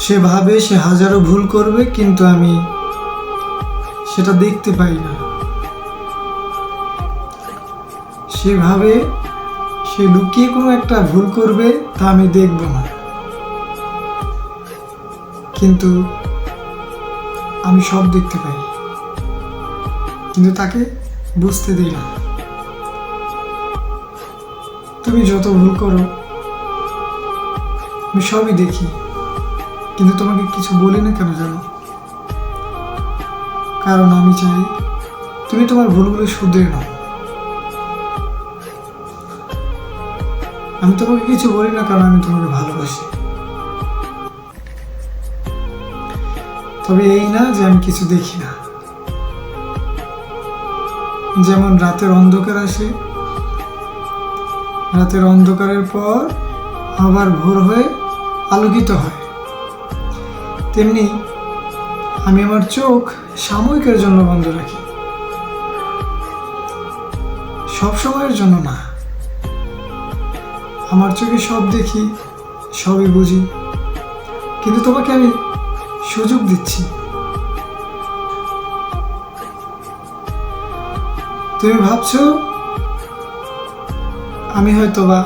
সে ভাবে সে হাজারো ভুল করবে, কিন্তু আমি সেটা দেখতে পাই না। সে ভাবে সে লুকিয়ে কোনো একটা ভুল করবে, তা আমি দেখব না, কিন্তু আমি সব দেখতে পাই, কিন্তু তাকে বুঝতে দিই না। তুমি যত ভুল করো আমি সবই দেখি, কিন্তু তোমাকে কিছু বলি না কেন জানো? কারণ আমি চাই তুমি তোমার ভুলগুলো শুধরে নাও। আমি তোমাকে কিছু বলি না কারণ আমি তোমাকে ভালোবাসি। তবে এই না যে আমি কিছু দেখি না। যেমন রাতের অন্ধকার আসে, রাতের অন্ধকারের পর আবার ভোর হয়ে আলোকিত হয়, তেমনি আমি আমার চোখ সাময়িকের জন্য বন্ধ রাখি, সব সময়ের জন্য না। আমার চোখে সব দেখি, সবই বুঝি, কিন্তু তোমাকে আমি সুযোগ দিচ্ছি। তুমি ভাবছো আমি হয়তোবা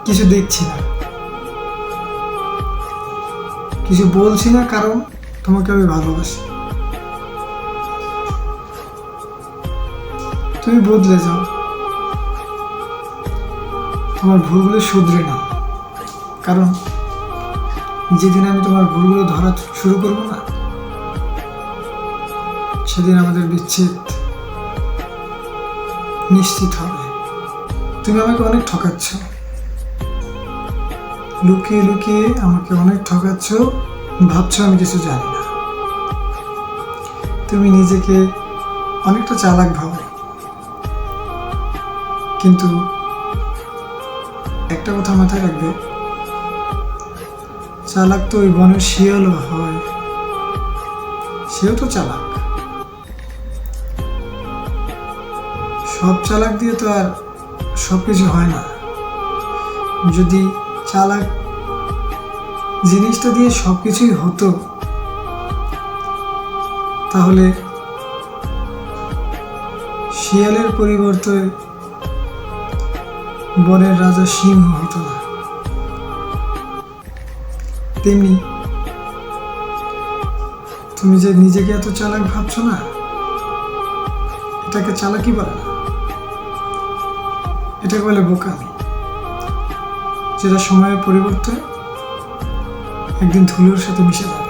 কিছু দেখছি না, কিছু বলছি না, কারণ তোমাকে আমি ভালোবাসি। তুমি বদলে যাও, তোমার ভুলগুলো শুধরে নাও, কারণ যেদিন আমি তোমার ভুলগুলো ধরা শুরু করবো না, সেদিন আমাদের বিচ্ছেদ নিশ্চিত হবে। তুমি আমাকে অনেক ঠকাচ্ছ, লুকিয়ে লুকিয়ে আমাকে অনেক ঠকাচ্ছ, ভাবছো আমি কিছু জানি না। তুমি নিজেকে অনেকটা চালাক ভাবো, কিন্তু একটা কথা মাথায় রাখবে, চালাক তো ওই বনের শিয়ালও হয়, সেও তো চালাক। সব চালাক দিয়ে তো আর সব কিছু হয় না। যদি চালাক জিনিসটা দিয়ে সব কিছুই হতো, তাহলে শিয়ালের পরিবর্তে বনের রাজা সিংহ হতো না। তেমনি তুমি যে নিজেকে এত চালাক ভাবছো না, এটাকে চালাকি বলে না, এটাকে বলে বোকামি, যেটা সময়ের পরিবর্তে একদিন ধুলোর সাথে মিশে যাবে।